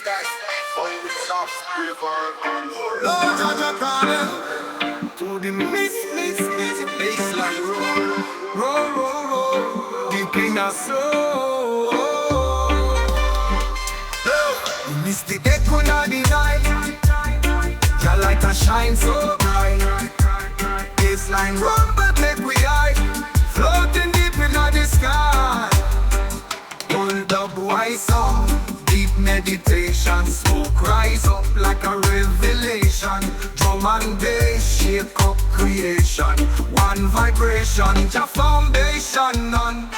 stars. Oh, it's soft river. Lord, Jaja calling to the miss baseline roll, deep in our soul. The misty echo of the night, your light a shine so bright. Baseline rumble make we high, floating deep in the sky. Hold up white song, deep meditation, smoke rise up like a revelation. Drum and bass shake up creation, one vibration, your foundation none.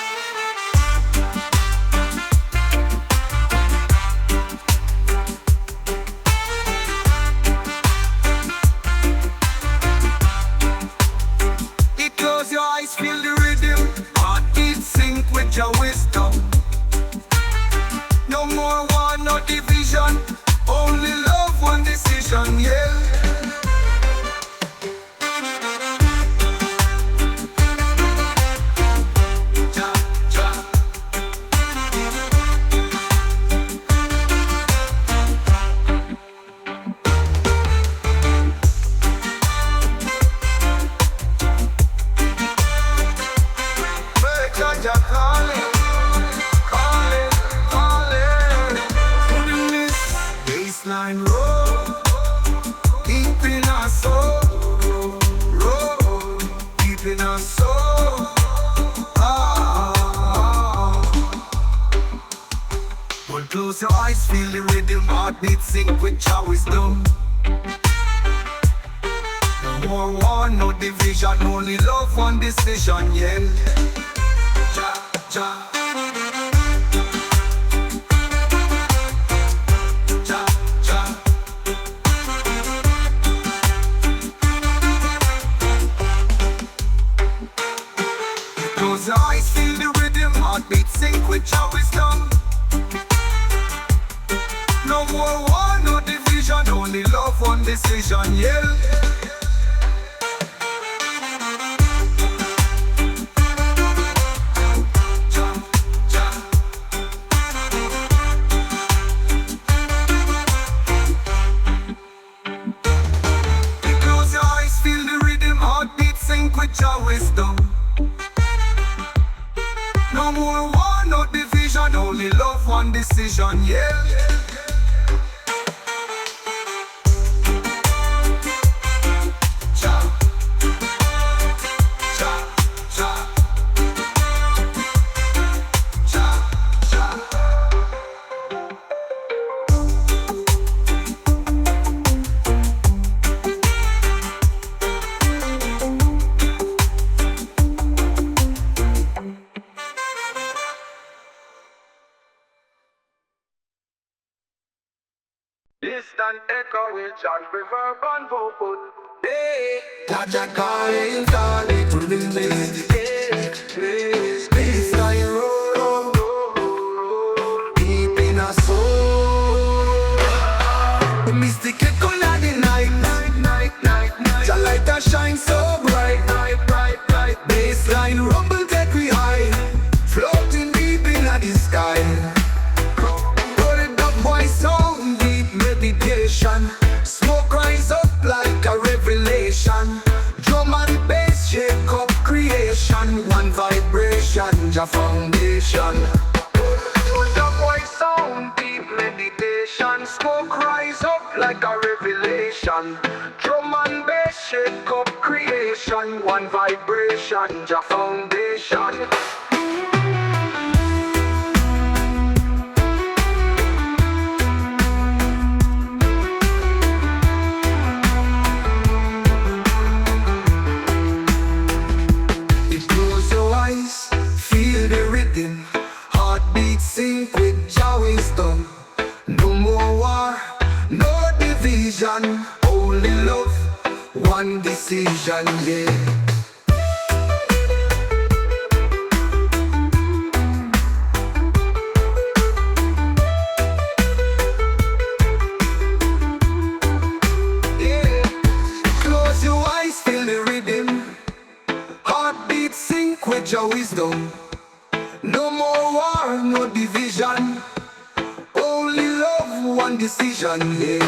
It close your eyes, feel the rhythm, heartbeat sync with your wisdom. No more war, no division, only love, one decision, yeah. Ja, ja. Make Jah Jah calling. Baseline roll, deep in our soul, roll, deep in our soul. Well, close your eyes, feel the rhythm, heartbeat sync with your wisdom. No more war, no division, only love, one decision, yeah. Ja, ja. Close your eyes, feel the rhythm, heartbeat sync with your wisdom. No more war, no division, only love, one decision, yeah. Close your eyes, feel the rhythm, heartbeat sync with your wisdom. No more war, no division, only love, one decision, yeah. Ja, ja, ja, ja, ja. Distant echo with John reverb and vocal. Hey, Jah Jah calling to the baseline roll, deep in our soul. The mystic echo of the night, your light a shine so bright. Baseline rumble take we high, floating deep in the sky. Meditation, smoke rise up like a revelation. Drum and bass shake up creation, one vibration, your foundation. With the voice sound, deep meditation, smoke rise up like a revelation. Drum and bass shake up creation, one vibration, your foundation. Feel the rhythm, heartbeat sync with your wisdom. No more war, no division, only love, one decision, yeah. Close your eyes, feel the rhythm, heartbeat sync with your wisdom. No more war, no division, only love, one decision, yeah.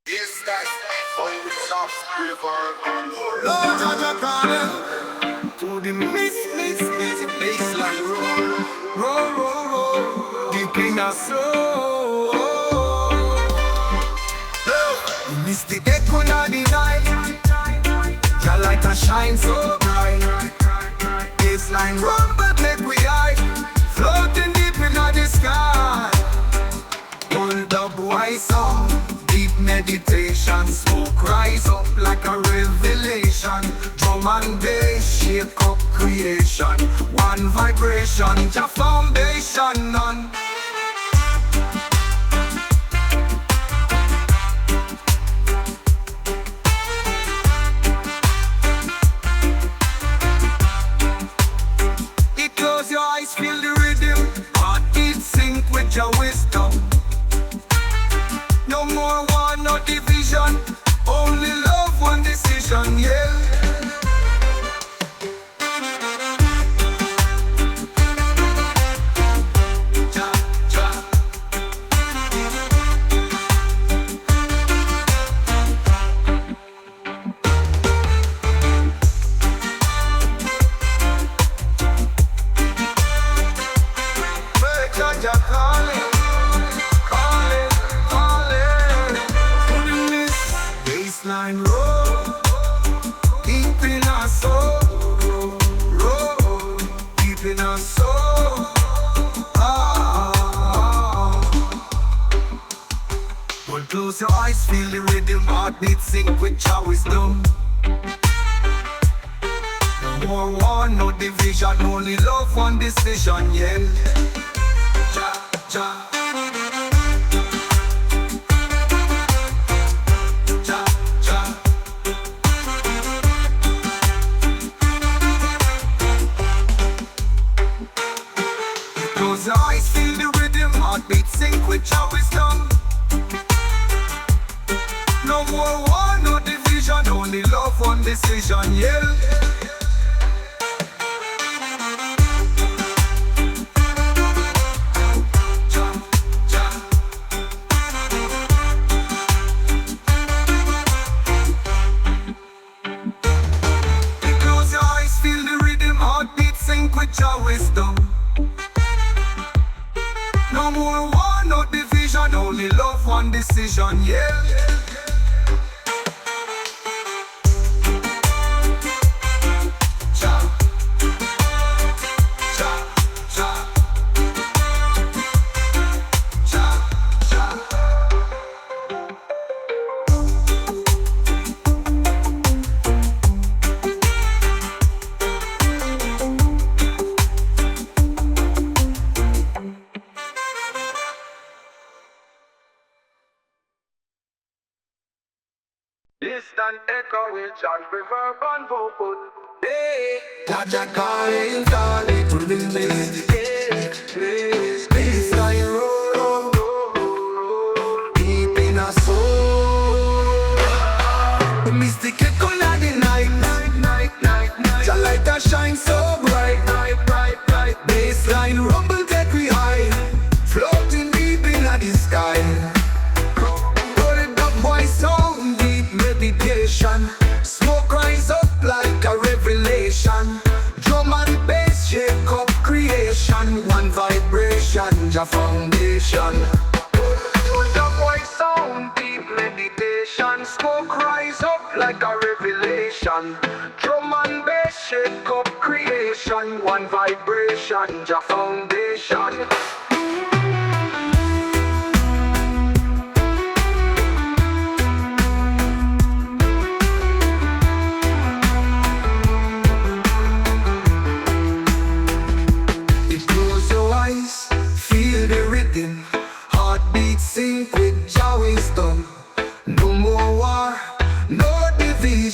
Yes, that's boy with soft river. Lord, Jaja calling to the baseline roll, deep in our soul. The mystic echo in the night, your light a shine so bright. Baseline rumble make we high, floating deep in the sky. Hold up, white song. Deep meditation, smoke rise up like a revelation. Drum and bass, shake up creation. One vibration, your foundation, none. It close your eyes, feel the rhythm. Heartbeat sync with your wisdom. No more war, no division. Only love, one decision, yeah. Baseline roll, deep in our soul, roll, deep in our soul. Well, close your eyes, feel the rhythm, heartbeat sync with your wisdom. No more war, no division, only love, one decision, yeah. Ja, ja. Close your eyes, feel the rhythm, heartbeat sync with your wisdom. No more war, no division, only love, one decision, yeah. Close your eyes, feel the rhythm, heartbeat sync with your wisdom. No more war, no division, only love, one decision, yeah. Ja, ja, ja. Ja, ja. Distant echo with John reverb and vocal. Hey, Jaja calling to the baseline roll, deep in our soul. The mystic echo in the night, your light a shine so bright. Baseline rumble take we high, floating deep in the sky. Meditation, smoke rise up like a revelation. Drum and bass shake up creation. One vibration, your foundation. With the voice sound, deep meditation. Smoke rise up like a revelation. Drum and bass shake up creation. One vibration, your foundation.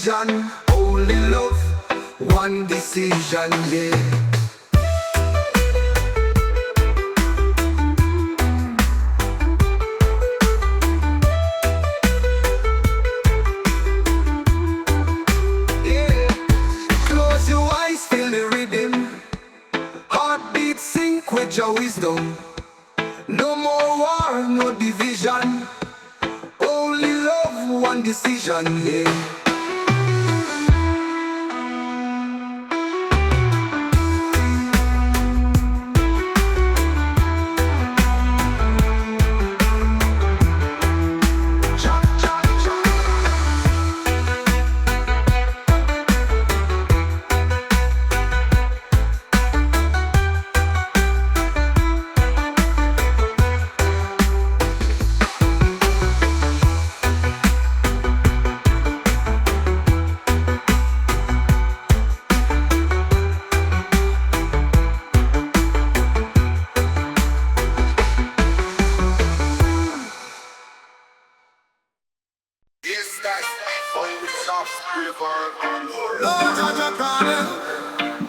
vision, only love, one decision, yeah. With your wisdom, no more war, no division, only love, one decision, yeah.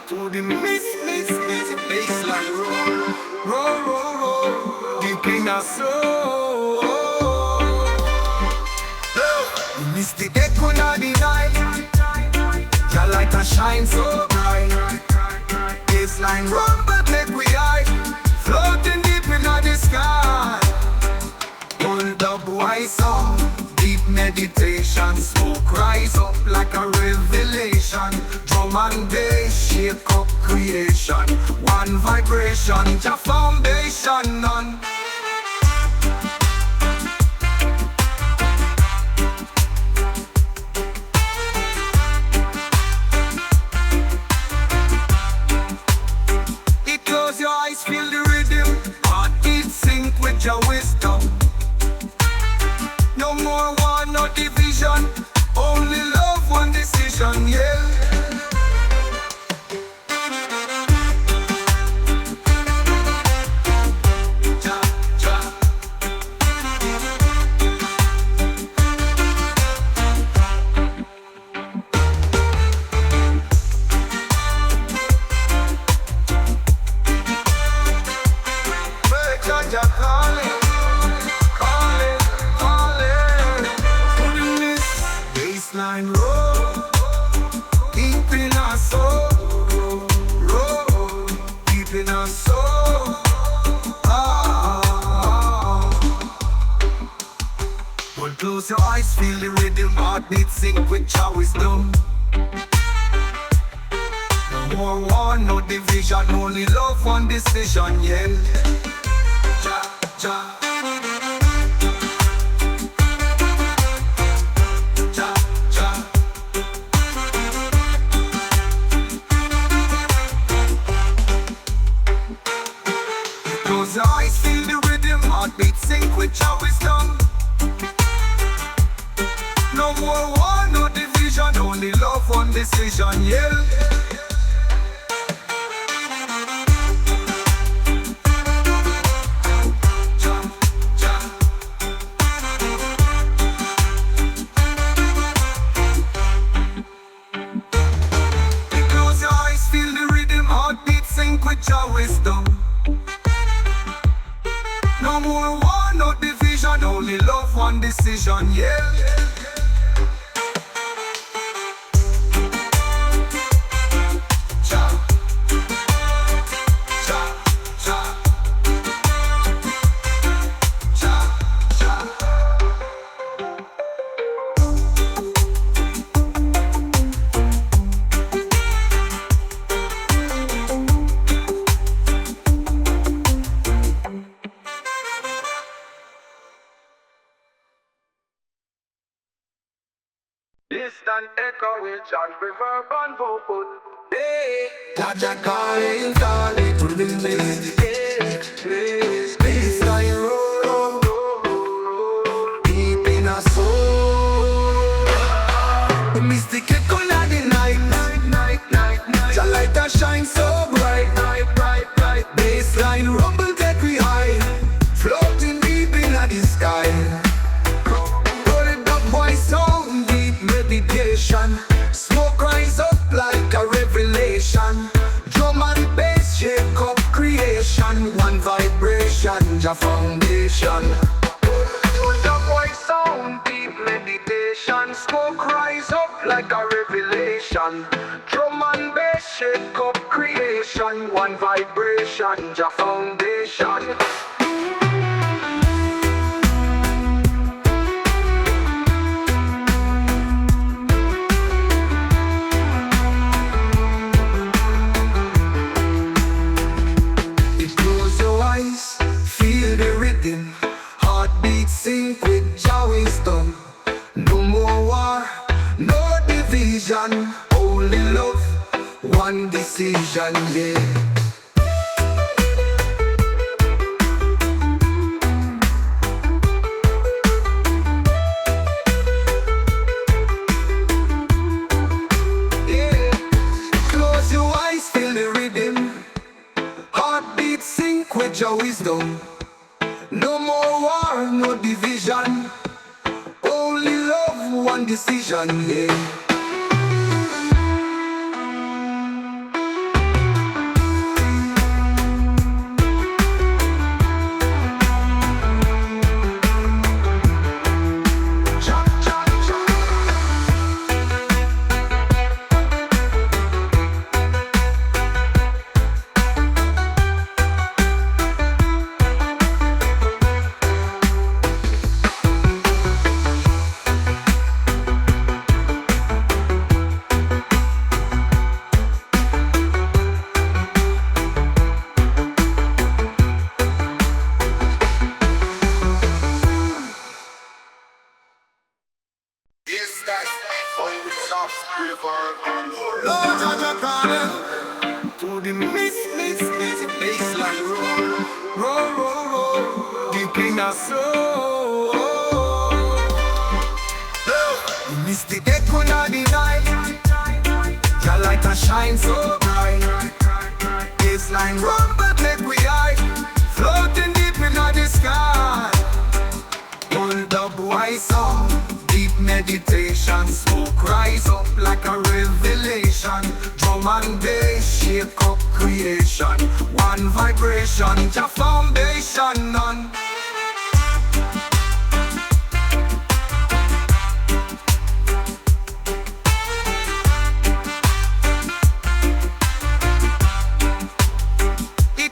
To the miss, baseline roll, deep in our soul. The mystic echo of the night, your light a shine so bright. Baseline rumble make we high, floating deep in the sky. Hold up white song, deep meditation, smoke rise up like a revelation. Drum and bass shake up creation, one vibration, your foundation none. It close your eyes, feel the rhythm, heartbeat sync with your wisdom. No more war, no division, only love, one decision, yeah. Baseline roll, deep in our soul, roll, deep in our soul. Well, close your eyes, feel the rhythm, heartbeat sync with your wisdom. No more war, no division, only love, one decision, yeah. Ja, ja. Close your eyes, feel the rhythm, heartbeat sync with your wisdom. No more war, no division, only love, one decision, yeah. Close your eyes, feel the rhythm, heartbeat sync with your wisdom. No more war, no division, only love, one decision, yeah. Ja, ja, ja. Ja, ja. Distant echo with John reverb and vocal. Hey, Jaja calling to the place, baseline roll, deep in our soul. The mystic echo of the night, your light a shine so bright, baseline rumble that we high, floating deep in the sky. Meditation, station, one vibration, Jah foundation. The voice sound, deep meditation, smoke rise up like a revelation. Drum and bass shake up creation, one vibration, Jah foundation. Feel the rhythm, heartbeat sync with Jah wisdom. No more war, no division, only love, one decision, yeah. Yeah, close your eyes, feel the rhythm, heartbeat sync with Jah wisdom. No more war, no division, only love, one decision, yeah. Yes, that's on the top river. Lord, Jah calling to the mist, baseline roll, deep in our soul. Misty echo of the night, Your light a shine so bright. Baseline run, but make we high, floating deep in the sky. Hold up, wise song, deep meditation, smoke rise up like a revelation. Drum and bass shake up creation, one vibration, Jah foundation none.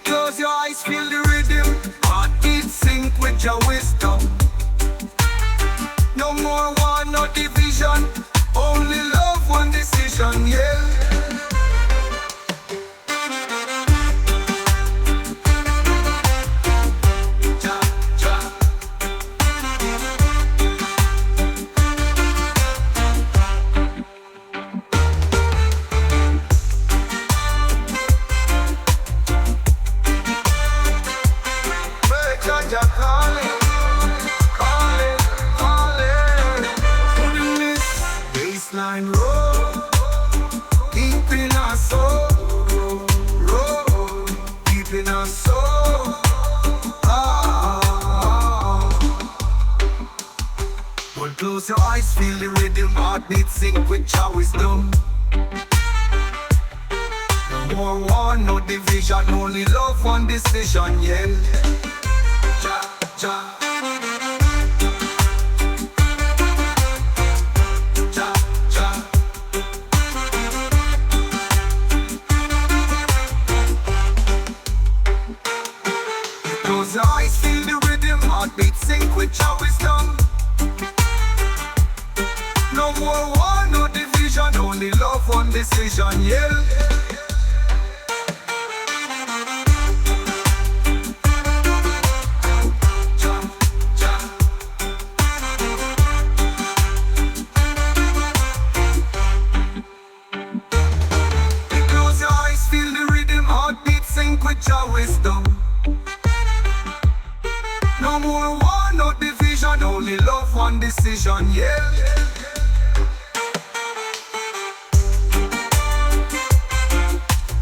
Close your eyes, feel the rhythm, heartbeat sync with your wisdom. No more war, no division, only love, one decision, yeah. Baseline roll, deep in our soul, roll, deep in our soul. Well, close your eyes, feel the rhythm, heartbeat sync with your wisdom. No more war, no division, only love, one decision, yeah. Jah, Jah. Close your eyes, feel the rhythm, heartbeat sync with your wisdom. No more war, no division, only love, one decision, yeah. Close your eyes, feel the rhythm, heartbeat sync with your wisdom. No more war, no division, only love, one decision, yeah.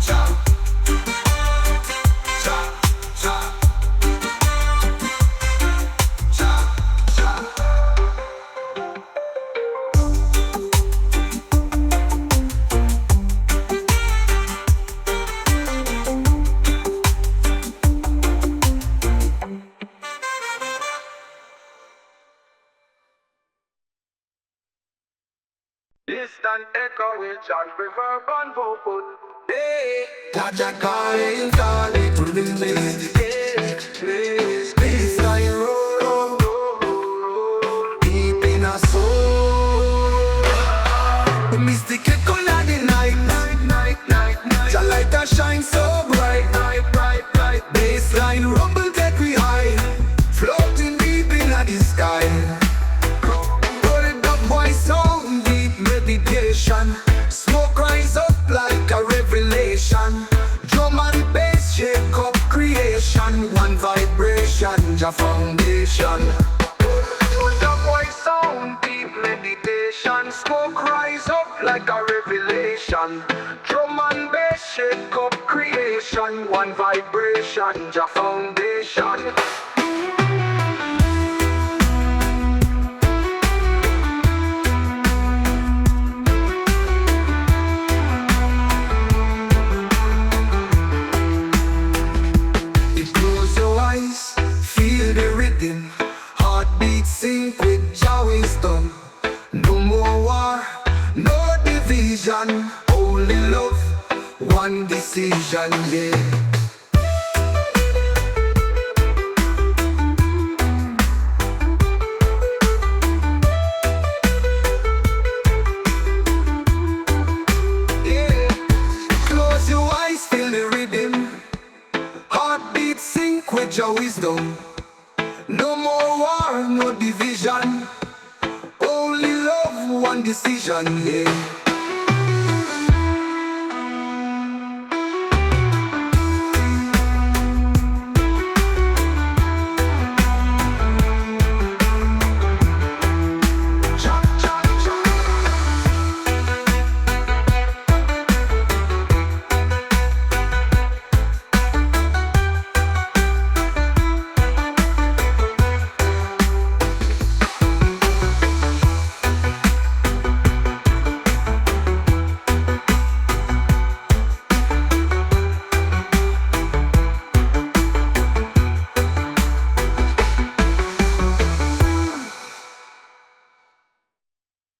Jah, Jah, Jah, Jah, Jah. distant echo with John reverb and vocal. Hey, Jaja call it release. Baseline roll, deep in our soul. The mystic echo of the night. Jah light a shine so bright. Baseline rumble that we high, floating deep in the sky. Rolling up my sound, deep meditation. Smoke rise up like a revelation. Drum and bass shake up creation. One vibration, Jah foundation. Rolling up my sound, deep meditation. Smoke rise up like a revelation. Drum and bass shake up creation. One vibration, Jah foundation. Close your eyes, feel the rhythm. Heartbeat sync with Jah wisdom. No more war, no division. Only love, one decision, yeah. Yeah. Close your eyes, feel the rhythm. Heartbeat sync with your wisdom. No more war, no division. Only love, one decision, yeah.